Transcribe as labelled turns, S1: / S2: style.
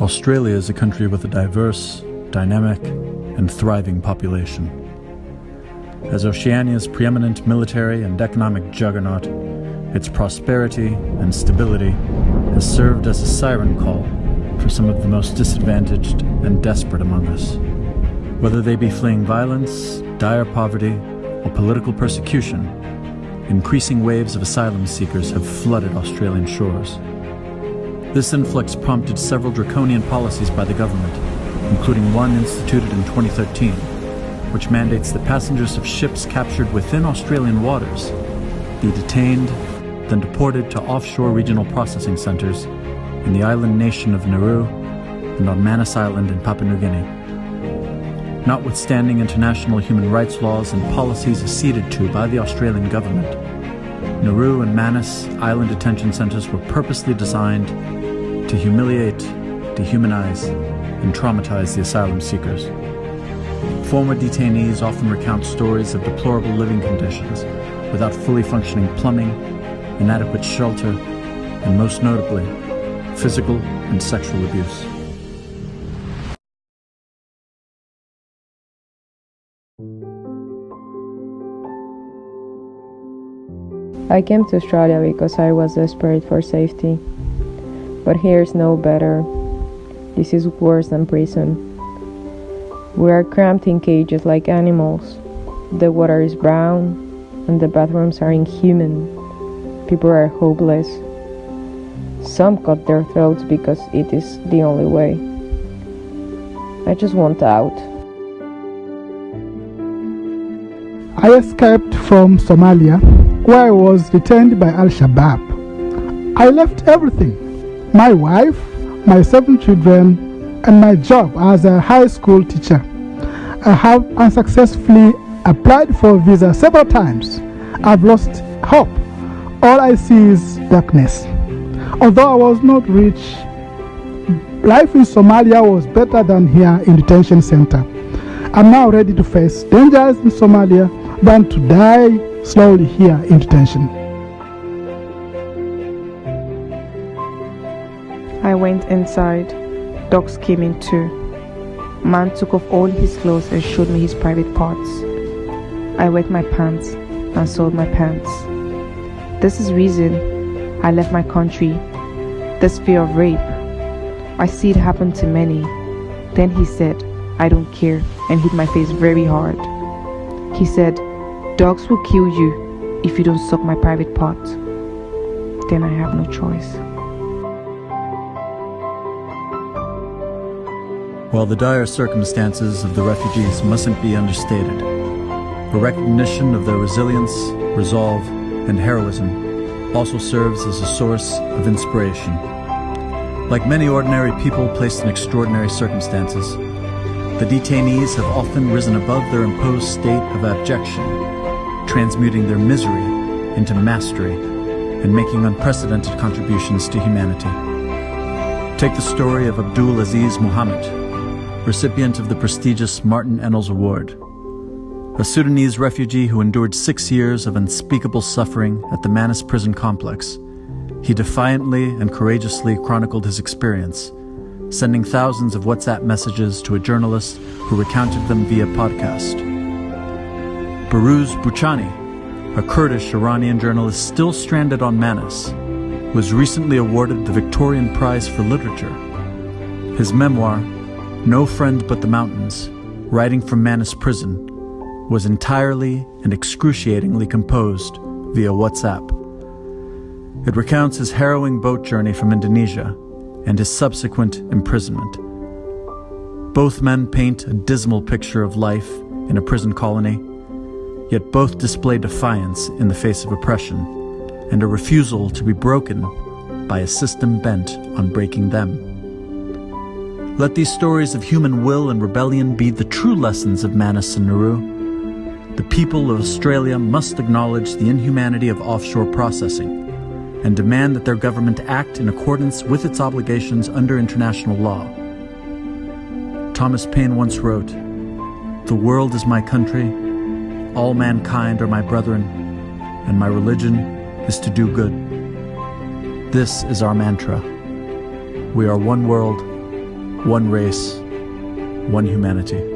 S1: Australia is a country with a diverse, dynamic, and thriving population. As Oceania's preeminent military and economic juggernaut, its prosperity and stability has served as a siren call for some of the most disadvantaged and desperate among us. Whether they be fleeing violence, dire poverty, or political persecution, increasing waves of asylum seekers have flooded Australian shores. This influx prompted several draconian policies by the government, including one instituted in 2013, which mandates that passengers of ships captured within Australian waters be detained, then deported to offshore regional processing centers in the island nation of Nauru and on Manus Island in Papua New Guinea. Notwithstanding international human rights laws and policies acceded to by the Australian government, Nauru and Manus Island detention centers were purposely designed to humiliate, dehumanize, and traumatize the asylum seekers. Former detainees often recount stories of deplorable living conditions without fully functioning plumbing, inadequate shelter, and most notably, physical and sexual abuse.
S2: I came to Australia because I was desperate for safety. But here's no better. This is worse than prison. We are cramped in cages like animals. The water is brown and the bathrooms are inhuman. People are hopeless. Some cut their throats because it is the only way. I just want out.
S3: I escaped from Somalia, where I was detained by Al-Shabaab. I left everything, my wife, my 7 children, and my job as a high school teacher. I have unsuccessfully applied for a visa several times. I've lost hope. All I see is darkness. Although I was not rich, life in Somalia was better than here in detention center. I'm now ready to face dangers in Somalia than to die slowly here in detention.
S2: I went inside. Dogs came in too. Man took off all his clothes and showed me his private parts. I wet my pants and sold my pants. This is reason I left my country. This fear of rape. I see it happen to many. Then he said, I don't care, and hit my face very hard. He said, dogs will kill you if you don't suck my private part. Then I have no choice.
S1: While the dire circumstances of the refugees mustn't be understated, a recognition of their resilience, resolve, and heroism also serves as a source of inspiration. Like many ordinary people placed in extraordinary circumstances, the detainees have often risen above their imposed state of abjection, transmuting their misery into mastery and making unprecedented contributions to humanity. Take the story of Abdul Aziz Muhammad, recipient of the prestigious Martin Ennals Award. A Sudanese refugee who endured 6 years of unspeakable suffering at the Manus prison complex, he defiantly and courageously chronicled his experience, sending thousands of WhatsApp messages to a journalist who recounted them via podcast. Baruz Buchani, a Kurdish Iranian journalist still stranded on Manus, was recently awarded the Victorian Prize for Literature. His memoir, No Friend But the Mountains, Writing from Manus Prison, was entirely and excruciatingly composed via WhatsApp. It recounts his harrowing boat journey from Indonesia and his subsequent imprisonment. Both men paint a dismal picture of life in a prison colony, yet both display defiance in the face of oppression and a refusal to be broken by a system bent on breaking them. Let these stories of human will and rebellion be the true lessons of Manus and Nauru. The people of Australia must acknowledge the inhumanity of offshore processing and demand that their government act in accordance with its obligations under international law. Thomas Paine once wrote, "The world is my country, all mankind are my brethren, and my religion is to do good." This is our mantra. We are one world, one race, one humanity.